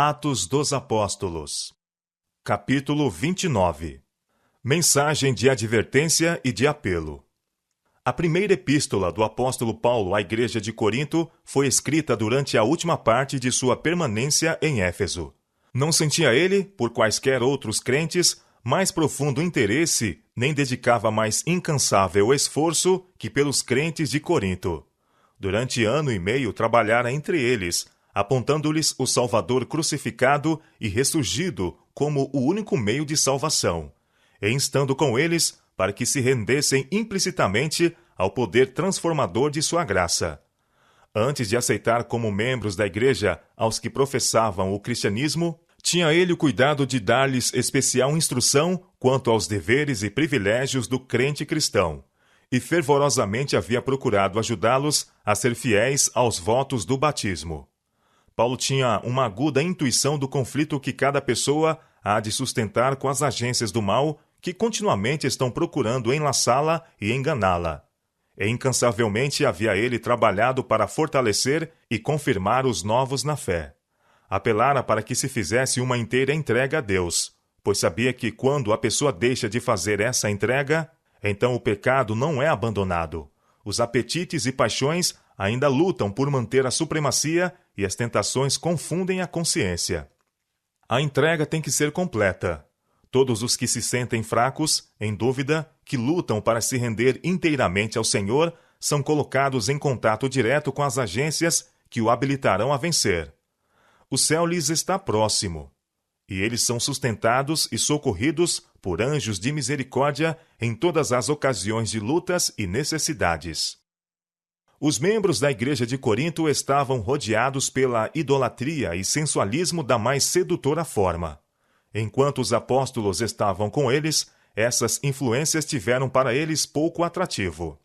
Atos dos Apóstolos. Capítulo 29. Mensagem de advertência e de apelo. A primeira epístola do apóstolo Paulo à igreja de Corinto foi escrita durante a última parte de sua permanência em Éfeso. Não sentia ele, por quaisquer outros crentes, mais profundo interesse, nem dedicava mais incansável esforço que pelos crentes de Corinto. Durante ano e meio trabalhara entre eles, apontando-lhes o Salvador crucificado e ressurgido como o único meio de salvação, e instando com eles para que se rendessem implicitamente ao poder transformador de sua graça. Antes de aceitar como membros da igreja aos que professavam o cristianismo, tinha ele o cuidado de dar-lhes especial instrução quanto aos deveres e privilégios do crente cristão, e fervorosamente havia procurado ajudá-los a ser fiéis aos votos do batismo. Paulo tinha uma aguda intuição do conflito que cada pessoa há de sustentar com as agências do mal que continuamente estão procurando enlaçá-la e enganá-la. E incansavelmente havia ele trabalhado para fortalecer e confirmar os novos na fé. Apelara para que se fizesse uma inteira entrega a Deus, pois sabia que quando a pessoa deixa de fazer essa entrega, então o pecado não é abandonado. Os apetites e paixões ainda lutam por manter a supremacia e as tentações confundem a consciência. A entrega tem que ser completa. Todos os que se sentem fracos, em dúvida, que lutam para se render inteiramente ao Senhor, são colocados em contato direto com as agências que o habilitarão a vencer. O céu lhes está próximo, e eles são sustentados e socorridos por anjos de misericórdia em todas as ocasiões de lutas e necessidades. Os membros da igreja de Corinto estavam rodeados pela idolatria e sensualismo da mais sedutora forma. Enquanto os apóstolos estavam com eles, essas influências tiveram para eles pouco atrativo.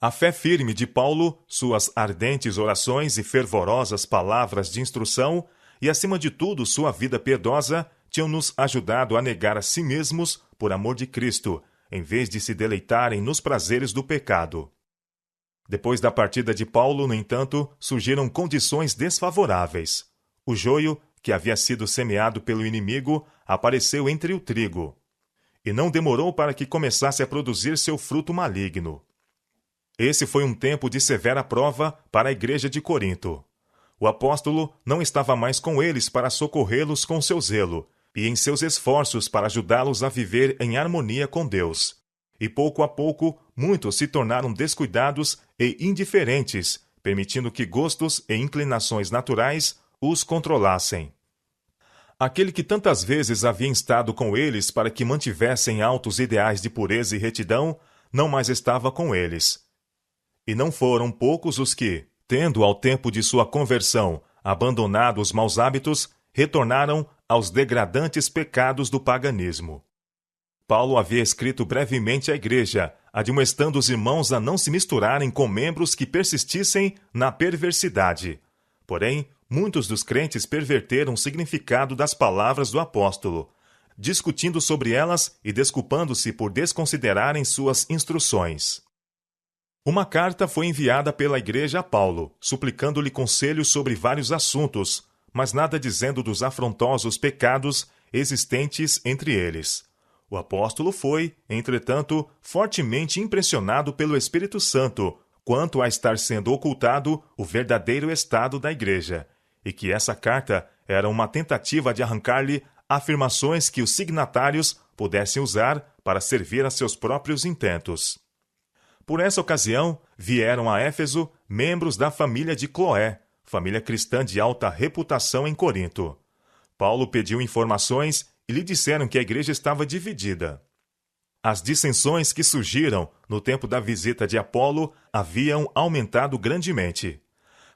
A fé firme de Paulo, suas ardentes orações e fervorosas palavras de instrução, e acima de tudo sua vida piedosa, tinham nos ajudado a negar a si mesmos por amor de Cristo, em vez de se deleitarem nos prazeres do pecado. Depois da partida de Paulo, no entanto, surgiram condições desfavoráveis. O joio, que havia sido semeado pelo inimigo, apareceu entre o trigo, e não demorou para que começasse a produzir seu fruto maligno. Esse foi um tempo de severa prova para a igreja de Corinto. O apóstolo não estava mais com eles para socorrê-los com seu zelo, e em seus esforços para ajudá-los a viver em harmonia com Deus. E pouco a pouco, muitos se tornaram descuidados e indiferentes, permitindo que gostos e inclinações naturais os controlassem. Aquele que tantas vezes havia estado com eles para que mantivessem altos ideais de pureza e retidão, não mais estava com eles. E não foram poucos os que, tendo ao tempo de sua conversão abandonado os maus hábitos, retornaram aos degradantes pecados do paganismo. Paulo havia escrito brevemente à igreja, admoestando os irmãos a não se misturarem com membros que persistissem na perversidade. Porém, muitos dos crentes perverteram o significado das palavras do apóstolo, discutindo sobre elas e desculpando-se por desconsiderarem suas instruções. Uma carta foi enviada pela igreja a Paulo, suplicando-lhe conselhos sobre vários assuntos, mas nada dizendo dos afrontosos pecados existentes entre eles. O apóstolo foi, entretanto, fortemente impressionado pelo Espírito Santo quanto a estar sendo ocultado o verdadeiro estado da igreja, e que essa carta era uma tentativa de arrancar-lhe afirmações que os signatários pudessem usar para servir a seus próprios intentos. Por essa ocasião, vieram a Éfeso membros da família de Cloé, família cristã de alta reputação em Corinto. Paulo pediu informações e lhe disseram que a igreja estava dividida. As dissensões que surgiram no tempo da visita de Apolo haviam aumentado grandemente.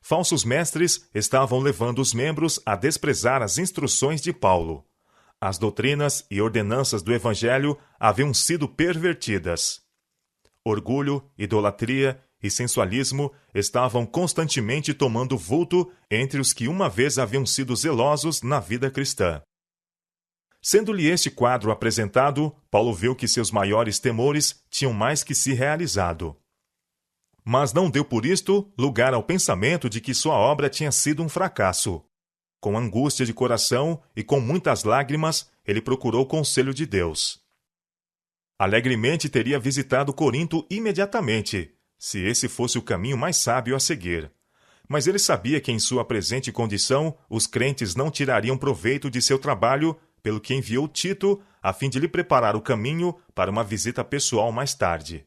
Falsos mestres estavam levando os membros a desprezar as instruções de Paulo. As doutrinas e ordenanças do Evangelho haviam sido pervertidas. Orgulho, idolatria e sensualismo estavam constantemente tomando vulto entre os que uma vez haviam sido zelosos na vida cristã. Sendo-lhe este quadro apresentado, Paulo viu que seus maiores temores tinham mais que se realizado. Mas não deu por isto lugar ao pensamento de que sua obra tinha sido um fracasso. Com angústia de coração e com muitas lágrimas, ele procurou o conselho de Deus. Alegremente teria visitado Corinto imediatamente, se esse fosse o caminho mais sábio a seguir. Mas ele sabia que em sua presente condição, os crentes não tirariam proveito de seu trabalho, pelo que enviou Tito, a fim de lhe preparar o caminho para uma visita pessoal mais tarde.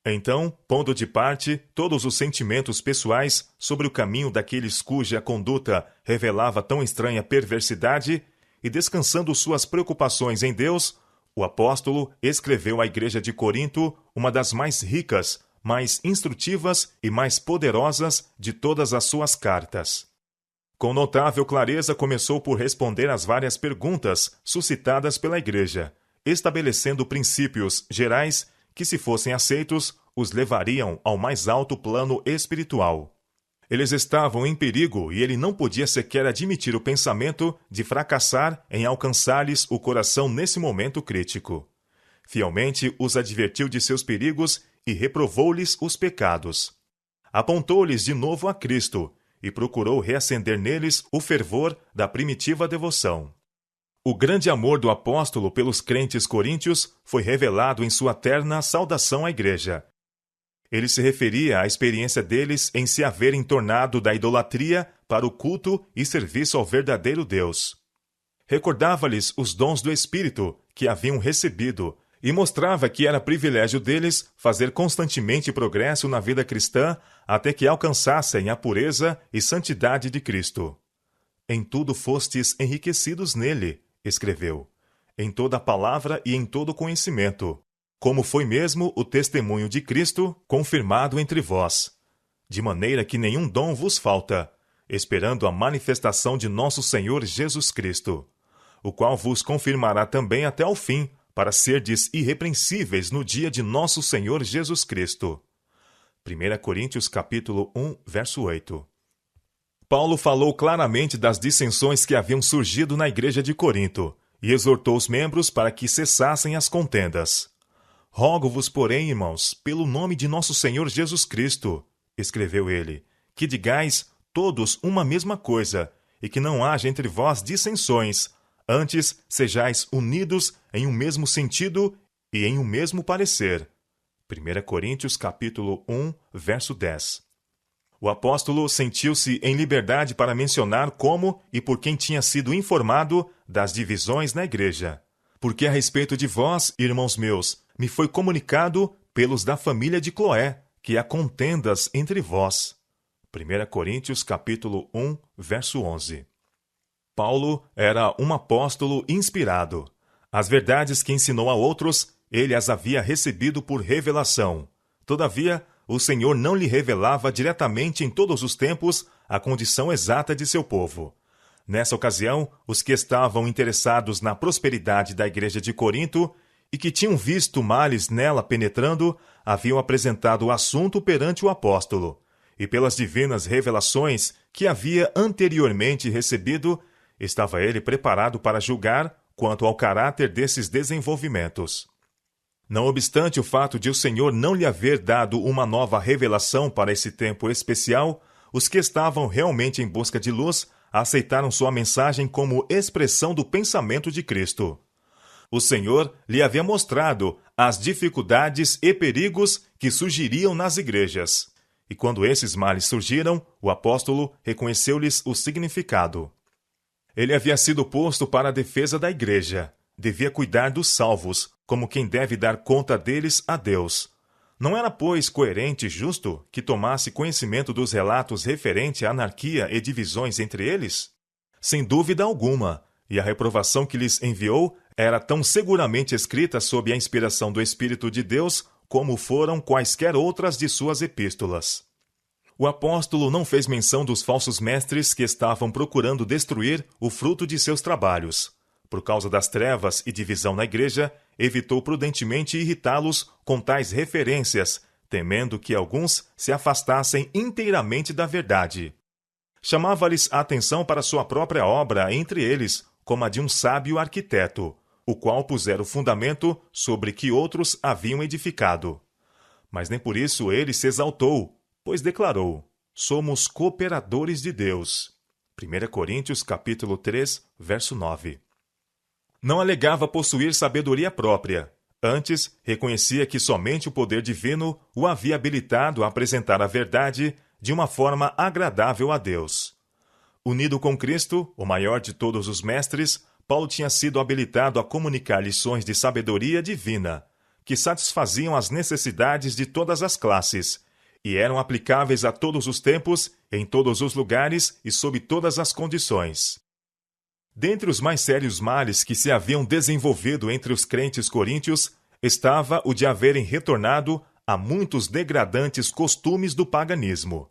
Então, pondo de parte todos os sentimentos pessoais sobre o caminho daqueles cuja conduta revelava tão estranha perversidade, e descansando suas preocupações em Deus, o apóstolo escreveu à igreja de Corinto uma das mais ricas, mais instrutivas e mais poderosas de todas as suas cartas. Com notável clareza começou por responder às várias perguntas suscitadas pela igreja, estabelecendo princípios gerais que, se fossem aceitos, os levariam ao mais alto plano espiritual. Eles estavam em perigo e ele não podia sequer admitir o pensamento de fracassar em alcançar-lhes o coração nesse momento crítico. Fielmente os advertiu de seus perigos e reprovou-lhes os pecados. Apontou-lhes de novo a Cristo e procurou reacender neles o fervor da primitiva devoção. O grande amor do apóstolo pelos crentes coríntios foi revelado em sua terna saudação à igreja. Ele se referia à experiência deles em se haverem tornado da idolatria para o culto e serviço ao verdadeiro Deus. Recordava-lhes os dons do Espírito que haviam recebido e mostrava que era privilégio deles fazer constantemente progresso na vida cristã até que alcançassem a pureza e santidade de Cristo. Em tudo fostes enriquecidos nele, escreveu, em toda a palavra e em todo conhecimento, como foi mesmo o testemunho de Cristo confirmado entre vós, de maneira que nenhum dom vos falta, esperando a manifestação de nosso Senhor Jesus Cristo, o qual vos confirmará também até ao fim, para serdes irrepreensíveis no dia de nosso Senhor Jesus Cristo. 1 Coríntios capítulo 1, verso 8. Paulo falou claramente das dissensões que haviam surgido na igreja de Corinto e exortou os membros para que cessassem as contendas. Rogo-vos, porém, irmãos, pelo nome de nosso Senhor Jesus Cristo, escreveu ele, que digais todos uma mesma coisa e que não haja entre vós dissensões, antes sejais unidos em um mesmo sentido e em um mesmo parecer. 1 Coríntios capítulo 1, verso 10. O apóstolo sentiu-se em liberdade para mencionar como e por quem tinha sido informado das divisões na igreja. Porque a respeito de vós, irmãos meus, me foi comunicado pelos da família de Cloé, que há contendas entre vós. 1 Coríntios capítulo 1, verso 11. Paulo era um apóstolo inspirado. As verdades que ensinou a outros, ele as havia recebido por revelação. Todavia, o Senhor não lhe revelava diretamente em todos os tempos a condição exata de seu povo. Nessa ocasião, os que estavam interessados na prosperidade da igreja de Corinto e que tinham visto males nela penetrando, haviam apresentado o assunto perante o apóstolo, e pelas divinas revelações que havia anteriormente recebido, estava ele preparado para julgar quanto ao caráter desses desenvolvimentos. Não obstante o fato de o Senhor não lhe haver dado uma nova revelação para esse tempo especial, os que estavam realmente em busca de luz aceitaram sua mensagem como expressão do pensamento de Cristo. O Senhor lhe havia mostrado as dificuldades e perigos que surgiriam nas igrejas. E quando esses males surgiram, o apóstolo reconheceu-lhes o significado. Ele havia sido posto para a defesa da igreja. Devia cuidar dos salvos, como quem deve dar conta deles a Deus. Não era, pois, coerente e justo que tomasse conhecimento dos relatos referente à anarquia e divisões entre eles? Sem dúvida alguma, e a reprovação que lhes enviou era tão seguramente escrita sob a inspiração do Espírito de Deus como foram quaisquer outras de suas epístolas. O apóstolo não fez menção dos falsos mestres que estavam procurando destruir o fruto de seus trabalhos. Por causa das trevas e divisão na igreja, evitou prudentemente irritá-los com tais referências, temendo que alguns se afastassem inteiramente da verdade. Chamava-lhes a atenção para sua própria obra entre eles, como a de um sábio arquiteto, o qual pusera o fundamento sobre que outros haviam edificado. Mas nem por isso ele se exaltou, pois declarou: somos cooperadores de Deus. 1 Coríntios capítulo 3, verso 9. Não alegava possuir sabedoria própria. Antes, reconhecia que somente o poder divino o havia habilitado a apresentar a verdade de uma forma agradável a Deus. Unido com Cristo, o maior de todos os mestres, Paulo tinha sido habilitado a comunicar lições de sabedoria divina, que satisfaziam as necessidades de todas as classes, e eram aplicáveis a todos os tempos, em todos os lugares e sob todas as condições. Dentre os mais sérios males que se haviam desenvolvido entre os crentes coríntios, estava o de haverem retornado a muitos degradantes costumes do paganismo.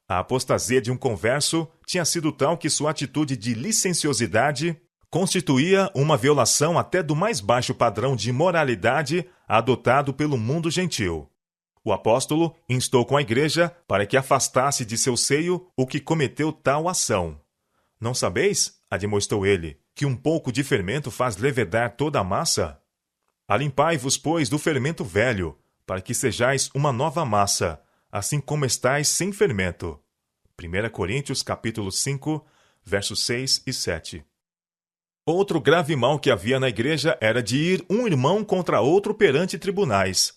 A apostasia de um converso tinha sido tal que sua atitude de licenciosidade constituía uma violação até do mais baixo padrão de moralidade adotado pelo mundo gentil. O apóstolo instou com a igreja para que afastasse de seu seio o que cometeu tal ação. Não sabeis, admoestou ele, que um pouco de fermento faz levedar toda a massa? Alimpai-vos, pois, do fermento velho, para que sejais uma nova massa, assim como estáis sem fermento. 1 Coríntios capítulo 5, versos 6 e 7. Outro grave mal que havia na igreja era de ir um irmão contra outro perante tribunais.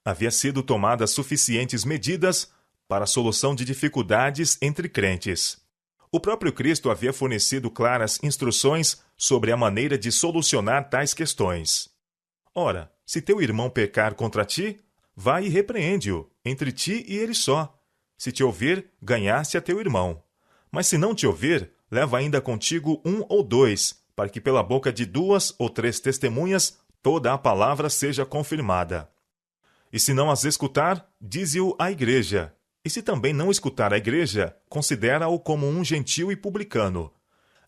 Havia sido tomadas suficientes medidas para a solução de dificuldades entre crentes. O próprio Cristo havia fornecido claras instruções sobre a maneira de solucionar tais questões. Ora, se teu irmão pecar contra ti, vai e repreende-o, entre ti e ele só. Se te ouvir, ganhaste a teu irmão. Mas se não te ouvir, leva ainda contigo 1 ou 2, para que pela boca de 2 ou 3 testemunhas toda a palavra seja confirmada. E se não as escutar, dize-o à igreja. E se também não escutar a igreja, considera-o como um gentil e publicano.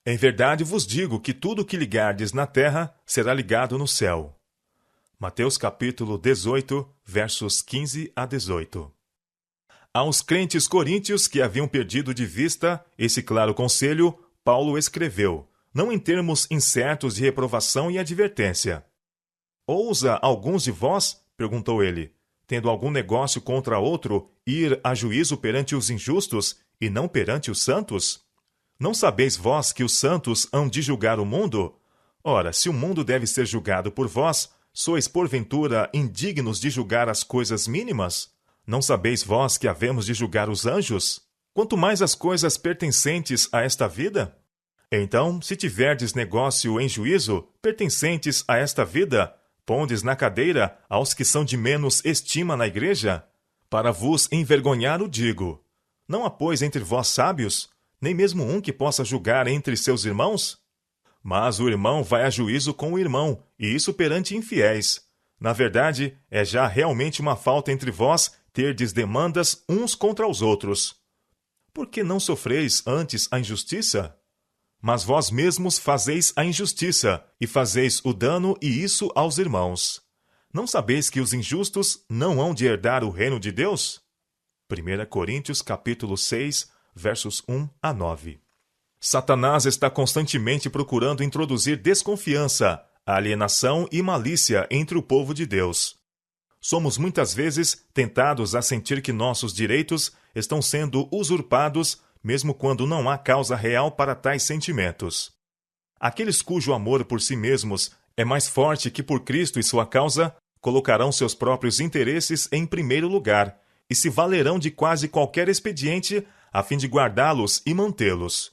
Em verdade vos digo que tudo o que ligardes na terra será ligado no céu. Mateus capítulo 18, versos 15 a 18. Aos crentes coríntios que haviam perdido de vista esse claro conselho, Paulo escreveu, não em termos incertos de reprovação e advertência. Ousa alguns de vós, perguntou ele, tendo algum negócio contra outro, ir a juízo perante os injustos e não perante os santos? Não sabeis vós que os santos hão de julgar o mundo? Ora, se o mundo deve ser julgado por vós, sois porventura indignos de julgar as coisas mínimas? Não sabeis vós que havemos de julgar os anjos? Quanto mais as coisas pertencentes a esta vida? Então, se tiverdes negócio em juízo, pertencentes a esta vida, pondes na cadeira aos que são de menos estima na igreja? Para vos envergonhar o digo. Não há, pois, entre vós sábios, nem mesmo um que possa julgar entre seus irmãos? Mas o irmão vai a juízo com o irmão, e isso perante infiéis. Na verdade, é já realmente uma falta entre vós terdes demandas uns contra os outros. Por que não sofreis antes a injustiça? Mas vós mesmos fazeis a injustiça, e fazeis o dano e isso aos irmãos. Não sabeis que os injustos não hão de herdar o reino de Deus? 1 Coríntios capítulo 6, versos 1 a 9. Satanás está constantemente procurando introduzir desconfiança, alienação e malícia entre o povo de Deus. Somos muitas vezes tentados a sentir que nossos direitos estão sendo usurpados, mesmo quando não há causa real para tais sentimentos. Aqueles cujo amor por si mesmos é mais forte que por Cristo e sua causa, colocarão seus próprios interesses em primeiro lugar e se valerão de quase qualquer expediente a fim de guardá-los e mantê-los.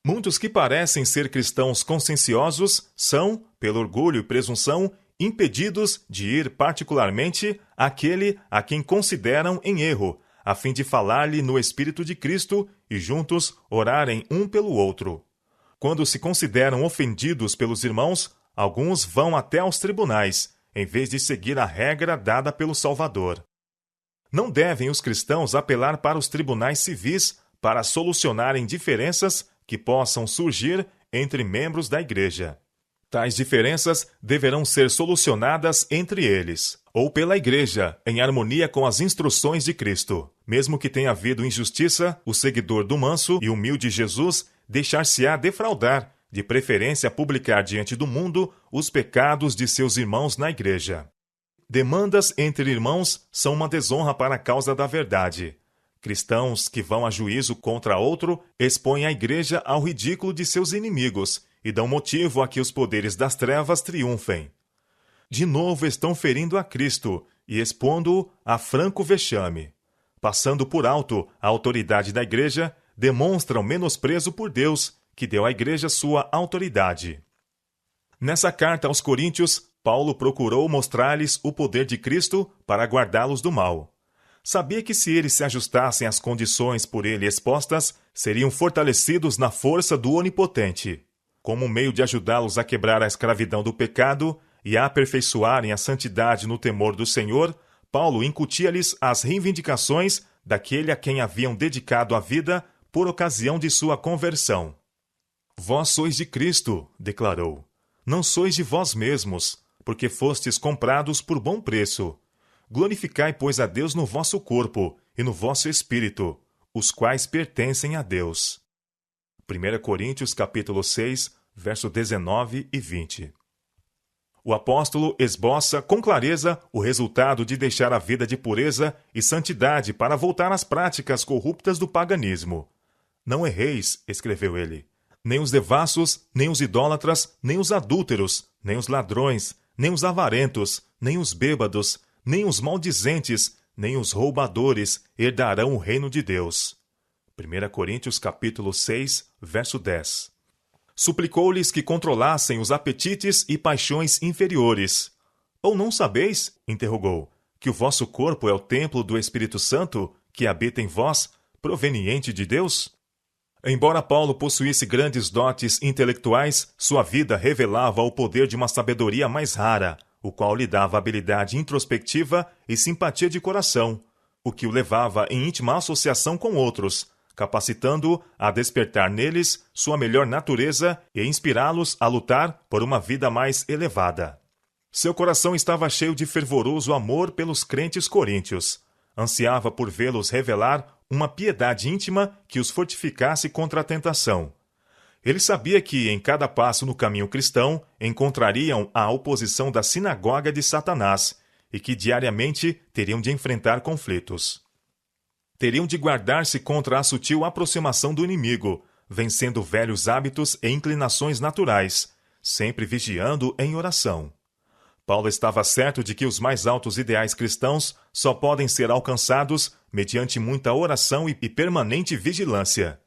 Muitos que parecem ser cristãos conscienciosos são, pelo orgulho e presunção, impedidos de ir particularmente àquele a quem consideram em erro, a fim de falar-lhe no Espírito de Cristo e juntos orarem um pelo outro. Quando se consideram ofendidos pelos irmãos, alguns vão até aos tribunais, em vez de seguir a regra dada pelo Salvador. Não devem os cristãos apelar para os tribunais civis para solucionarem diferenças que possam surgir entre membros da igreja. Tais diferenças deverão ser solucionadas entre eles, ou pela igreja, em harmonia com as instruções de Cristo. Mesmo que tenha havido injustiça, o seguidor do manso e humilde Jesus deixar-se-á defraudar, de preferência publicar diante do mundo os pecados de seus irmãos na igreja. Demandas entre irmãos são uma desonra para a causa da verdade. Cristãos que vão a juízo contra outro expõem a igreja ao ridículo de seus inimigos e dão motivo a que os poderes das trevas triunfem. De novo estão ferindo a Cristo e expondo-o a franco vexame. Passando por alto a autoridade da igreja, demonstram menosprezo por Deus, que deu à igreja sua autoridade. Nessa carta aos Coríntios, Paulo procurou mostrar-lhes o poder de Cristo para guardá-los do mal. Sabia que se eles se ajustassem às condições por ele expostas, seriam fortalecidos na força do Onipotente. Como meio de ajudá-los a quebrar a escravidão do pecado e a aperfeiçoarem a santidade no temor do Senhor, Paulo incutia-lhes as reivindicações daquele a quem haviam dedicado a vida por ocasião de sua conversão. Vós sois de Cristo, declarou. Não sois de vós mesmos, porque fostes comprados por bom preço. Glorificai, pois, a Deus no vosso corpo e no vosso espírito, os quais pertencem a Deus. 1 Coríntios capítulo 6, verso 19 e 20. O apóstolo esboça com clareza o resultado de deixar a vida de pureza e santidade para voltar às práticas corruptas do paganismo. Não erreis, escreveu ele, nem os devassos, nem os idólatras, nem os adúlteros, nem os ladrões, nem os avarentos, nem os bêbados, nem os maldizentes, nem os roubadores herdarão o reino de Deus. 1 Coríntios capítulo 6, verso 10. Suplicou-lhes que controlassem os apetites e paixões inferiores. Ou não sabeis, interrogou, que o vosso corpo é o templo do Espírito Santo, que habita em vós, proveniente de Deus? Embora Paulo possuísse grandes dotes intelectuais, sua vida revelava o poder de uma sabedoria mais rara, o qual lhe dava habilidade introspectiva e simpatia de coração, o que o levava em íntima associação com outros, capacitando-o a despertar neles sua melhor natureza e inspirá-los a lutar por uma vida mais elevada. Seu coração estava cheio de fervoroso amor pelos crentes coríntios. Ansiava por vê-los revelar uma piedade íntima que os fortificasse contra a tentação. Ele sabia que, em cada passo no caminho cristão, encontrariam a oposição da sinagoga de Satanás e que diariamente teriam de enfrentar conflitos. Teriam de guardar-se contra a sutil aproximação do inimigo, vencendo velhos hábitos e inclinações naturais, sempre vigiando em oração. Paulo estava certo de que os mais altos ideais cristãos só podem ser alcançados mediante muita oração e permanente vigilância.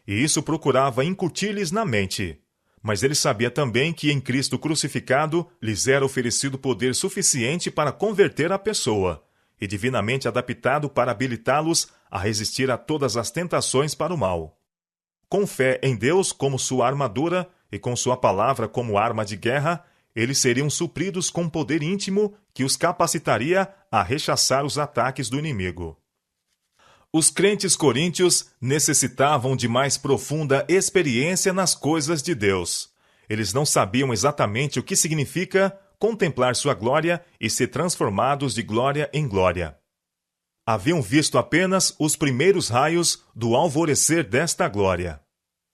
E isso procurava incutir-lhes na mente. Mas ele sabia também que em Cristo crucificado lhes era oferecido poder suficiente para converter a pessoa, e divinamente adaptado para habilitá-los a resistir a todas as tentações para o mal. Com fé em Deus como sua armadura e com sua palavra como arma de guerra, eles seriam supridos com poder íntimo que os capacitaria a rechaçar os ataques do inimigo. Os crentes coríntios necessitavam de mais profunda experiência nas coisas de Deus. Eles não sabiam exatamente o que significa contemplar sua glória e ser transformados de glória em glória. Haviam visto apenas os primeiros raios do alvorecer desta glória.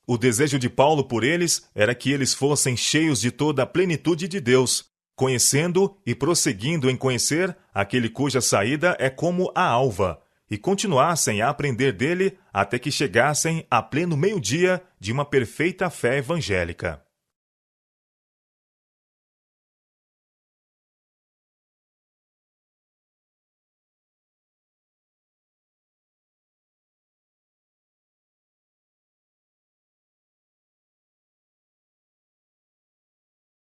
O desejo de Paulo por eles era que eles fossem cheios de toda a plenitude de Deus, conhecendo e prosseguindo em conhecer aquele cuja saída é como a alva, e continuassem a aprender dele até que chegassem a pleno meio-dia de uma perfeita fé evangélica.